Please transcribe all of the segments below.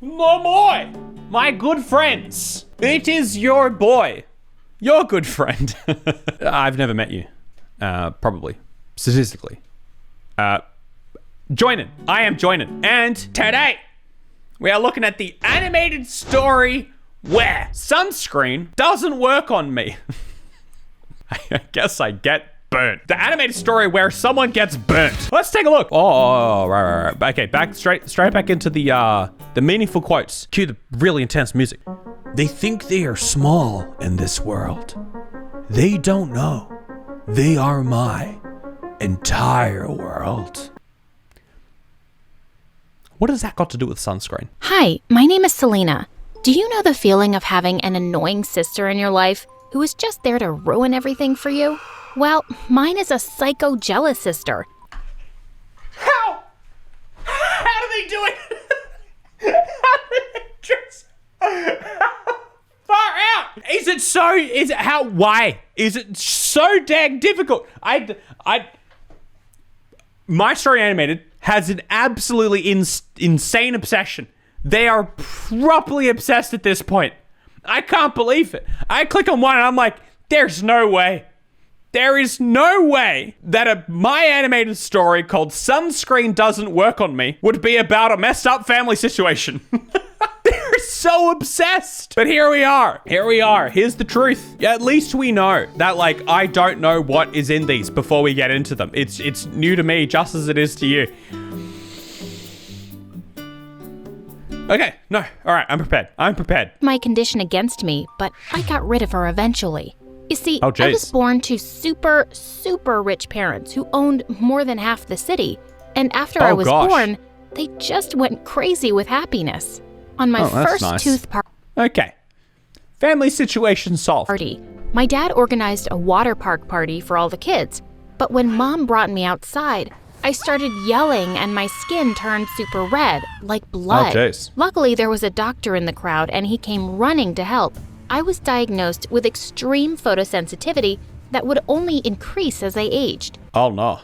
Momoy! My good friends. It is your boy. Your good friend. I've never met you. Probably. Statistically. Joinen. I am Joinen. And today, we are looking at the animated story where sunscreen doesn't work on me. I guess I get burnt. The animated story where someone gets burnt. Let's take a look. Oh, right. Okay, back straight back into the meaningful quotes. Cue the really intense music. They think they are small in this world. They don't know. They are my entire world. What has that got to do with sunscreen? Hi, my name is Selena. Do you know the feeling of having an annoying sister in your life who is just there to ruin everything for you? Well, mine is a psycho jealous sister. How do they do it? How do they just far out? Why? Is it so dang difficult? My Story Animated has an absolutely insane obsession. They are properly obsessed at this point. I can't believe it. I click on one and I'm like, there's no way. There is no way that my animated story called Sunscreen Doesn't Work on Me would be about a messed up family situation. They're so obsessed. But here we are. Here's the truth. Yeah, at least we know that, like, I don't know what is in these before we get into them. It's new to me just as it is to you. Okay, no, all right, I'm prepared. My condition against me, but I got rid of her eventually. You see, I was born to super, super rich parents who owned more than half the city. And after I was born, they just went crazy with happiness. On my first tooth Okay. Family situation solved. Party, my dad organized a water park party for all the kids. But when Mom brought me outside, I started yelling and my skin turned super red, like blood. Oh, jeez. Luckily, there was a doctor in the crowd and he came running to help. I was diagnosed with extreme photosensitivity that would only increase as I aged. Oh no.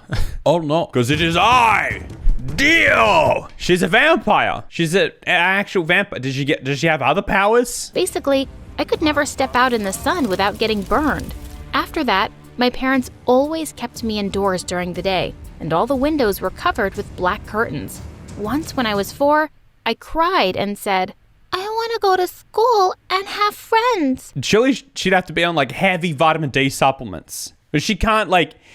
Oh no. Because it is I, Dio. She's a vampire. She's an actual vampire. Does she have other powers? Basically, I could never step out in the sun without getting burned. After that, my parents always kept me indoors during the day, and all the windows were covered with black curtains. Once when I was 4, I cried and said, I want to go to school and have friends. Surely she'd have to be on like heavy vitamin D supplements. But she can't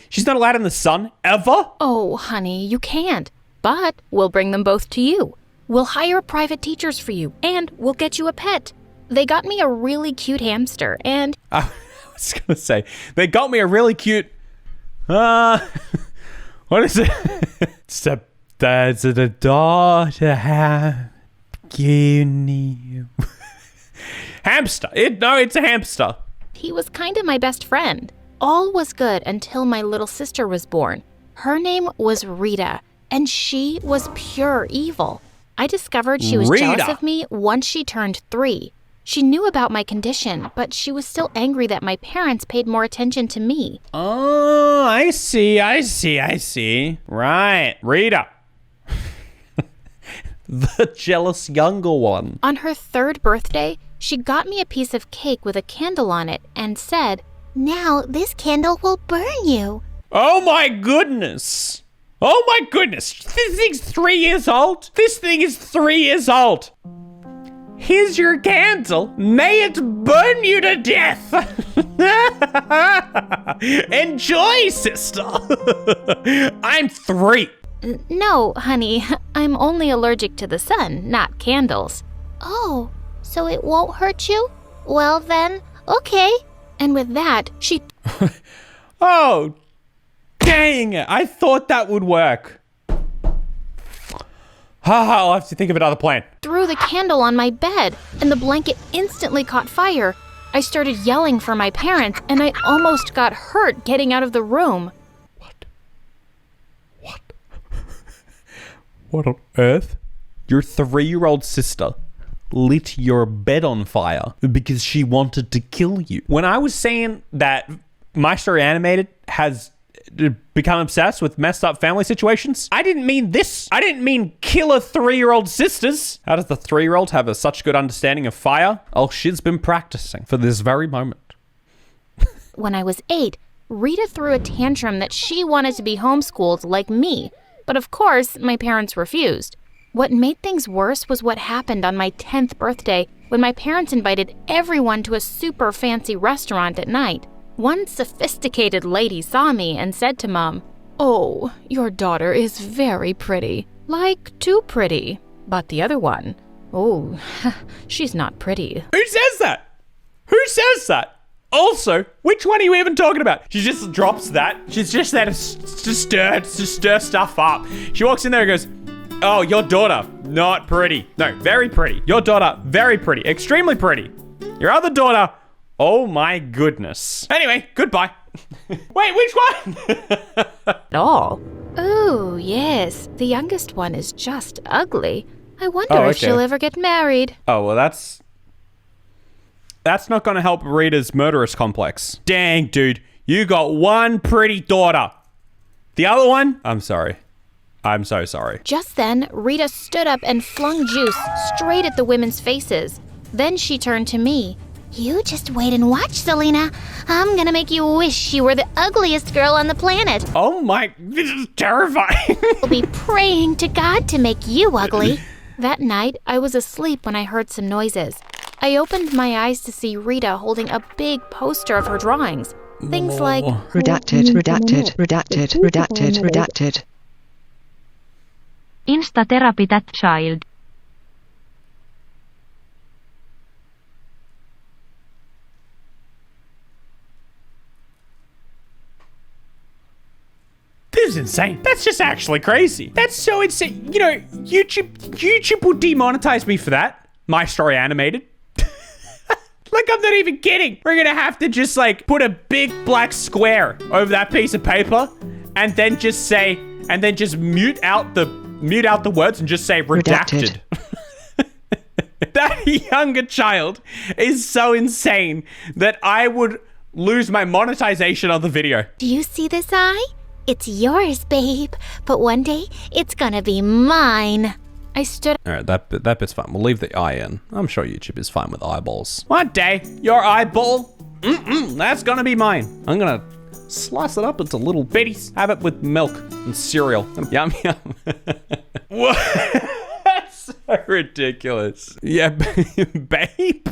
she's not allowed in the sun ever? Oh, honey, you can't. But we'll bring them both to you. We'll hire private teachers for you and we'll get you a pet. They got me a really cute hamster and... I was going to say, they got me a really cute... what is it? It's a dog to have... Hamster. It's a hamster. He was kind of my best friend. All was good until my little sister was born. Her name was Rita, and she was pure evil. I discovered she was jealous of me once she turned 3. She knew about my condition, but she was still angry that my parents paid more attention to me. Oh, I see. Right. Rita. The jealous younger one. On her 3rd birthday, she got me a piece of cake with a candle on it and said, Now this candle will burn you. Oh my goodness. This thing's 3 years old. This thing is 3 years old. Here's your candle. May it burn you to death. Enjoy, sister. I'm 3. No, honey, I'm only allergic to the sun, not candles. Oh, so it won't hurt you? Well then, okay. And with that, she... Oh, dang it. I thought that would work. I'll have to think of another plan. Threw the candle on my bed, and the blanket instantly caught fire. I started yelling for my parents, and I almost got hurt getting out of the room. What on earth? Your 3-year-old sister lit your bed on fire because she wanted to kill you. When I was saying that My Story Animated has become obsessed with messed up family situations? I didn't mean this. I didn't mean killer 3-year-old sisters. How does the 3-year-old have such good understanding of fire? Oh, she's been practicing for this very moment. When I was 8, Rita threw a tantrum that she wanted to be homeschooled like me. But of course, my parents refused. What made things worse was what happened on my 10th birthday when my parents invited everyone to a super fancy restaurant at night. One sophisticated lady saw me and said to Mom, "Oh, your daughter is very pretty. Like, too pretty. But the other one, oh, she's not pretty." Who says that? Who says that? Also, which one are you even talking about? She just drops that. She's just there to stir stuff up. She walks in there and goes, "Oh, your daughter, not pretty. No, very pretty. Your daughter, very pretty. Extremely pretty. Your other daughter, oh my goodness." Anyway, goodbye. Wait, which one? At all. Oh, yes. The youngest one is just ugly. I wonder if she'll ever get married. Oh, well, that's not going to help Rita's murderous complex. Dang, dude. You got one pretty daughter. The other one? I'm sorry. I'm so sorry. Just then, Rita stood up and flung juice straight at the women's faces. Then she turned to me. "You just wait and watch, Selena. I'm gonna make you wish you were the ugliest girl on the planet. Oh my, this is terrifying. I'll be praying to God to make you ugly." That night, I was asleep when I heard some noises. I opened my eyes to see Rita holding a big poster of her drawings. Things like, redacted, redacted, redacted, redacted, redacted. Insta therapy that child. This is insane. That's just actually crazy. That's so insane. You know, YouTube will demonetize me for that. My Story Animated. Like, I'm not even kidding. We're gonna have to just like put a big black square over that piece of paper and then just say, and then just mute out the words and just say redacted. That younger child is so insane that I would lose my monetization of the video. "Do you see this eye? It's yours, babe. But one day, it's gonna be mine." I stood. All right, that bit's fine. We'll leave the eye in. I'm sure YouTube is fine with eyeballs. One day, your eyeball, that's gonna be mine. I'm gonna slice it up into little bitties. Have it with milk and cereal. Yum, yum. What? That's so ridiculous. Yeah, babe.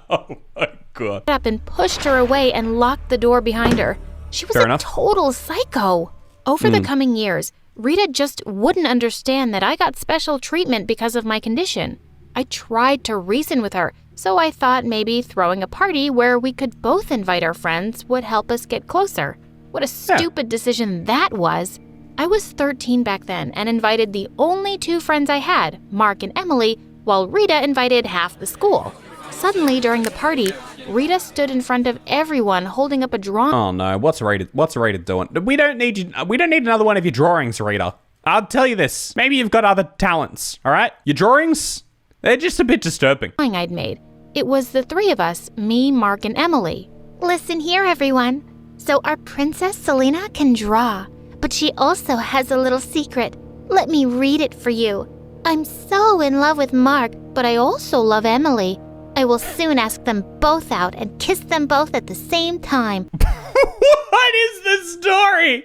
Oh my God. Up and pushed her away and locked the door behind her. She was Fair a enough. total psycho. Over the coming years, Rita just wouldn't understand that I got special treatment because of my condition. I tried to reason with her, so I thought maybe throwing a party where we could both invite our friends would help us get closer. What a stupid decision that was. I was 13 back then and invited the only 2 friends I had, Mark and Emily, while Rita invited half the school. Suddenly, during the party, Rita stood in front of everyone holding up a drawing. Oh no, what's Rita doing? We don't need another one of your drawings, Rita. I'll tell you this. Maybe you've got other talents, all right? Your drawings, they're just a bit disturbing. I'd made. It was the 3 of us, me, Mark, and Emily. "Listen here, everyone. So our princess Selena can draw, but she also has a little secret. Let me read it for you. I'm so in love with Mark, but I also love Emily. I will soon ask them both out and kiss them both at the same time." What is this story?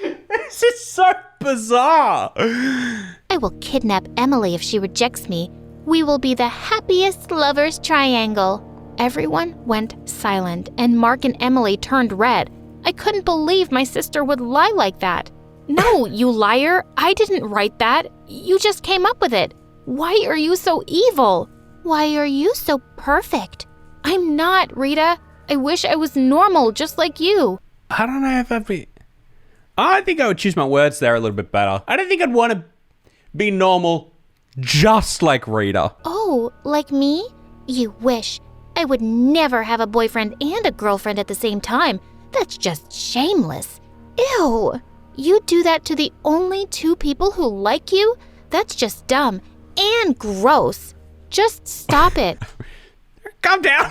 This is so bizarre. "I will kidnap Emily if she rejects me. We will be the happiest lovers triangle." Everyone went silent, and Mark and Emily turned red. I couldn't believe my sister would lie like that. "No, you liar. I didn't write that. You just came up with it. Why are you so evil? Why are you so perfect?" "I'm not, Rita. I wish I was normal, just like you." I don't know if I'd be... I think I would choose my words there a little bit better. I don't think I'd want to be normal just like Rita. "Oh, like me? You wish. I would never have a boyfriend and a girlfriend at the same time. That's just shameless. Ew. You do that to the only 2 people who like you? That's just dumb and gross. Just stop it." Calm down.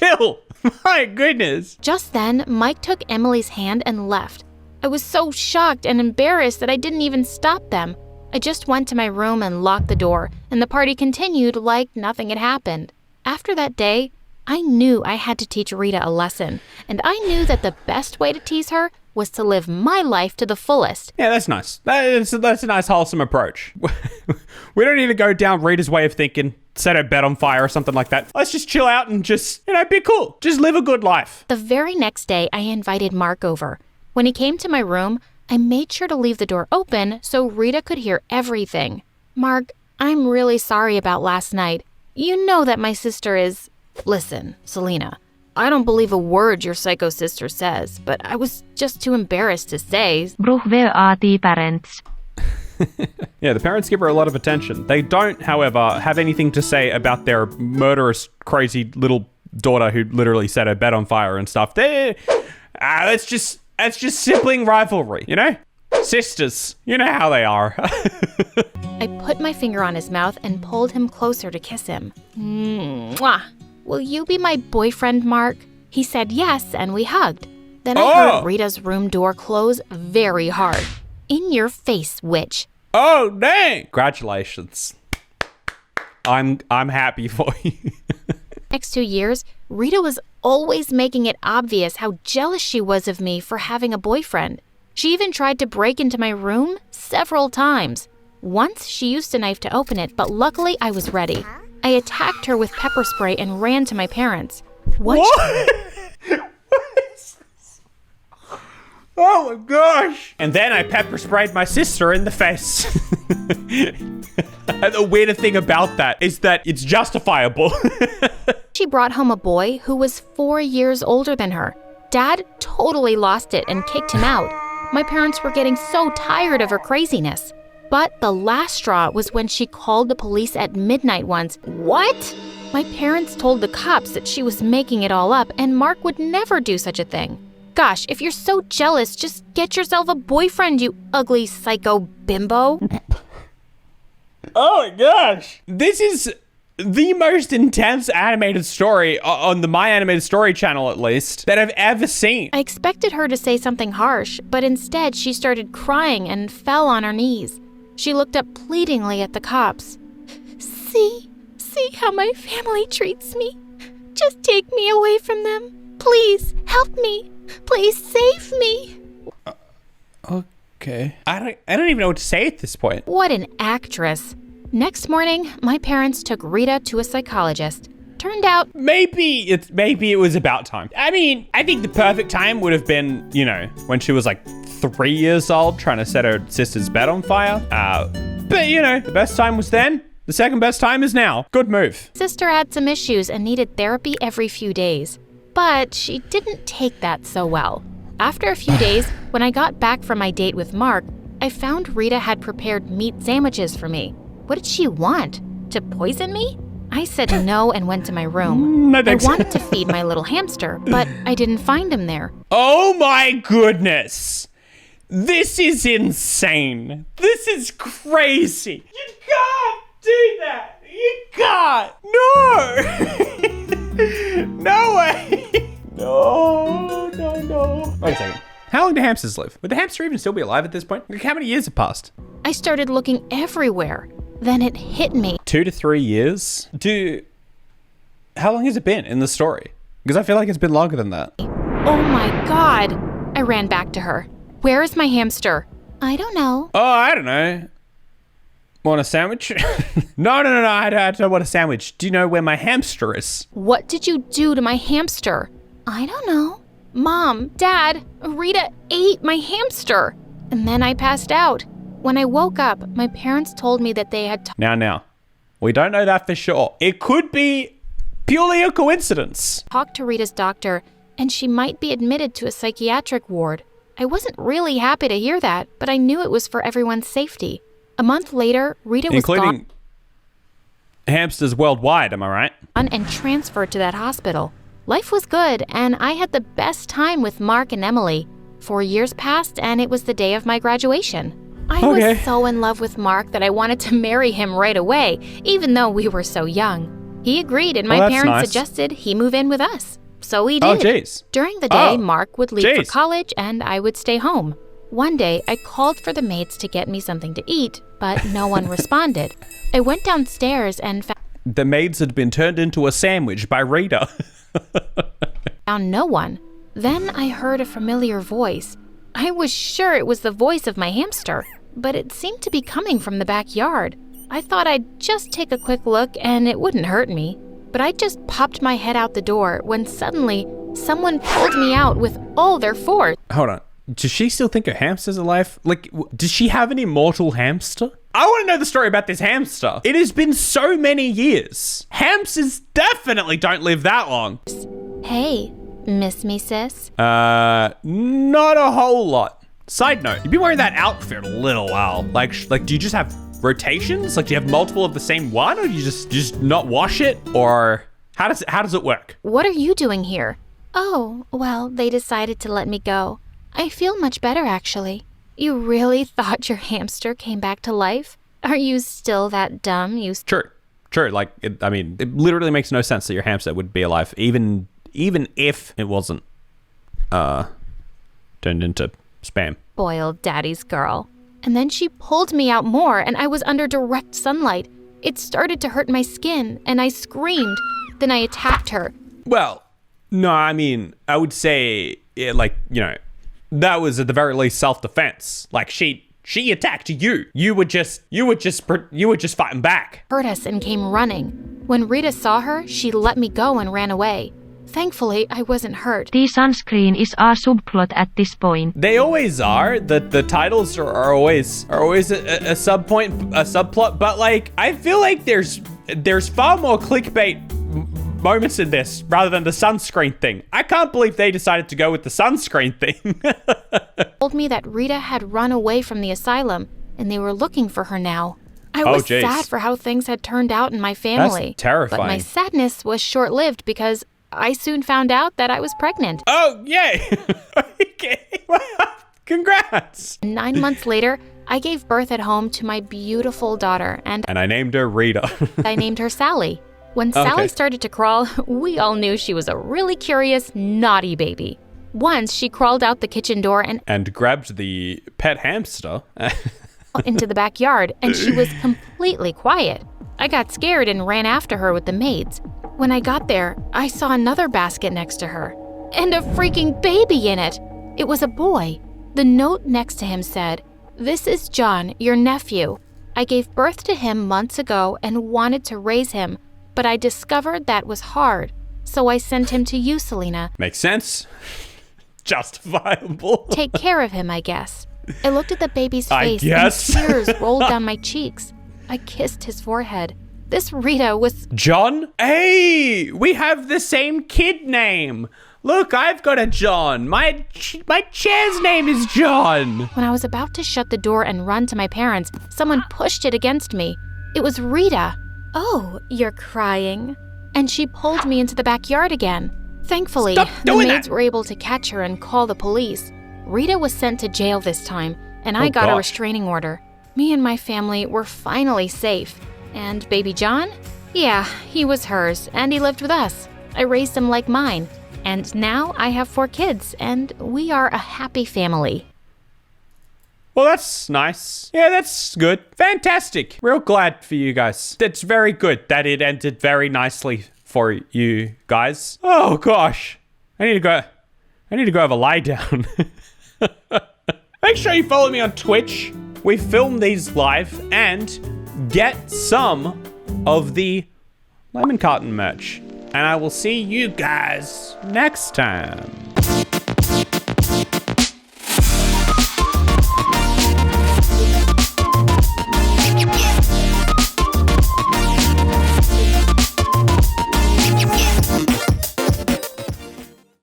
chill. My goodness. Just then, Mike took Emily's hand and left. I was so shocked and embarrassed that I didn't even stop them. I just went to my room and locked the door, and the party continued like nothing had happened. After that day, I knew I had to teach Rita a lesson, and I knew that the best way to tease her was to live my life to the fullest. Yeah, that's nice. That's a nice, wholesome approach. We don't need to go down Rita's way of thinking, set her bed on fire or something like that. Let's just chill out and just, be cool. Just live a good life. The very next day, I invited Mark over. When he came to my room, I made sure to leave the door open so Rita could hear everything. Mark, I'm really sorry about last night. You know that my sister is... Listen, Selena, I don't believe a word your psycho sister says, but I was just too embarrassed to say. Parents. Yeah, the parents give her a lot of attention. They don't, however, have anything to say about their murderous, crazy little daughter who literally set her bed on fire and stuff. That's just sibling rivalry, Sisters, you know how they are. I put my finger on his mouth and pulled him closer to kiss him. Mwah. Will you be my boyfriend, Mark? He said yes, and we hugged. Then I heard Rita's room door close very hard. In your face, witch. Oh, dang! Congratulations. I'm happy for you. Next 2 years, Rita was always making it obvious how jealous she was of me for having a boyfriend. She even tried to break into my room several times. Once, she used a knife to open it, but luckily I was ready. I attacked her with pepper spray and ran to my parents. What? Oh my gosh! And then I pepper sprayed my sister in the face. The weirder thing about that is that it's justifiable. She brought home a boy who was 4 years older than her. Dad totally lost it and kicked him out. My parents were getting so tired of her craziness. But the last straw was when she called the police at midnight once. What? My parents told the cops that she was making it all up and Mark would never do such a thing. Gosh, if you're so jealous, just get yourself a boyfriend, you ugly psycho bimbo. Oh my gosh. This is the most intense animated story on the My Animated Story channel, at least, that I've ever seen. I expected her to say something harsh, but instead she started crying and fell on her knees. She looked up pleadingly at the cops. See how my family treats me. Just take me away from them. Please, help me. Please save me. Okay. I don't even know what to say at this point. What an actress. Next morning, my parents took Rita to a psychologist. Turned out, maybe it was about time. I mean, I think the perfect time would have been, when she was like 3 years old trying to set her sister's bed on fire. But the best time was then. The second best time is now. Good move. Sister had some issues and needed therapy every few days. But she didn't take that so well. After a few days, when I got back from my date with Mark, I found Rita had prepared meat sandwiches for me. What did she want? To poison me? I said no and went to my room. I wanted to feed my little hamster, but I didn't find him there. Oh my goodness. This is insane. This is crazy. You can't do that. You can't. No. No way. No. Wait a second. How long do hamsters live? Would the hamster even still be alive at this point? Like, how many years have passed? I started looking everywhere. Then it hit me. 2 to 3 years? How long has it been in the story? Because I feel like it's been longer than that. Oh my God. I ran back to her. Where is my hamster? I don't know. Oh, I don't know. Want a sandwich? No, I don't want a sandwich. Do you know where my hamster is? What did you do to my hamster? I don't know. Mom, Dad, Rita ate my hamster. And then I passed out. When I woke up, my parents told me that they had... Now, we don't know that for sure. It could be purely a coincidence. Talked to Rita's doctor, and she might be admitted to a psychiatric ward. I wasn't really happy to hear that, but I knew it was for everyone's safety. A month later, Rita was including hamsters worldwide, am I right? And transferred to that hospital. Life was good, and I had the best time with Mark and Emily. 4 years passed, and it was the day of my graduation. I was so in love with Mark that I wanted to marry him right away, even though we were so young. He agreed, and my that's parents nice. suggested he move in with us. So he did. Oh, jeez. During the day, Oh, Mark would leave for jeez. college, and I would stay home. One day, I called for the maids to get me something to eat, but no one responded. I went downstairs and The maids had been turned into a sandwich by Rita. found no one. Then I heard a familiar voice. I was sure it was the voice of my hamster, but it seemed to be coming from the backyard. I thought I'd just take a quick look and it wouldn't hurt me. But I just popped my head out the door when suddenly someone pulled me out with all their force. Hold on. Does she still think her hamster's alive? Like, does she have an immortal hamster? I want to know the story about this hamster. It has been so many years. Hamsters definitely don't live that long. Hey, miss me, sis? Not a whole lot. Side note, you've been wearing that outfit a little while. Like, do you just have rotations? Like, do you have multiple of the same one, or do you just not wash it? Or how does it work? What are you doing here? Oh, well, they decided to let me go. I feel much better, actually. You really thought your hamster came back to life? Are you still that dumb? True. Like, it literally makes no sense that your hamster would be alive, even if it wasn't turned into spam. Spoiled daddy's girl. And then she pulled me out more, and I was under direct sunlight. It started to hurt my skin, and I screamed. Then I attacked her. Well, no, I would say, that was at the very least self-defense. Like, she attacked you. You were just fighting back. Hurt us and came running. When Rita saw her, she let me go and ran away. Thankfully, I wasn't hurt. The sunscreen is a subplot at this point. They always are. The titles are always a subplot. But like, I feel like there's far more clickbait moments in this rather than the sunscreen thing. I can't believe they decided to go with the sunscreen thing. Told me that Rita had run away from the asylum and they were looking for her now. I was sad for how things had turned out in my family. That's terrifying. But my sadness was short-lived because I soon found out that I was pregnant. Oh, yay. Okay. Congrats. 9 months later, I gave birth at home to my beautiful daughter, and I named her Rita. I named her Sally. When Sally started to crawl, we all knew she was a really curious, naughty baby. Once, she crawled out the kitchen door and grabbed the pet hamster into the backyard, and she was completely quiet. I got scared and ran after her with the maids. When I got there, I saw another basket next to her, and a freaking baby in it. It was a boy. The note next to him said, "This is John, your nephew. I gave birth to him months ago and wanted to raise him, but I discovered that was hard, so I sent him to you, Selena. Makes sense. Justifiable. Take care of him, I guess." I looked at the baby's face and tears rolled down my cheeks. I kissed his forehead. This Rita was... John? Hey, we have the same kid name. Look, I've got a John. My chair's name is John. When I was about to shut the door and run to my parents, someone pushed it against me. It was Rita. "Oh, you're crying." And she pulled me into the backyard again. Thankfully, the maids were able to catch her and call the police. Rita was sent to jail this time, and I got a restraining order. Me and my family were finally safe. And baby John? Yeah, he was hers, and he lived with us. I raised him like mine. And now I have 4 kids, and we are a happy family. Well, that's nice. Yeah, that's good. Fantastic. Real glad for you guys. That's very good that it ended very nicely for you guys. Oh gosh. I need to go have a lie down. Make sure you follow me on Twitch. We film these live and get some of the lemon carton merch. And I will see you guys next time.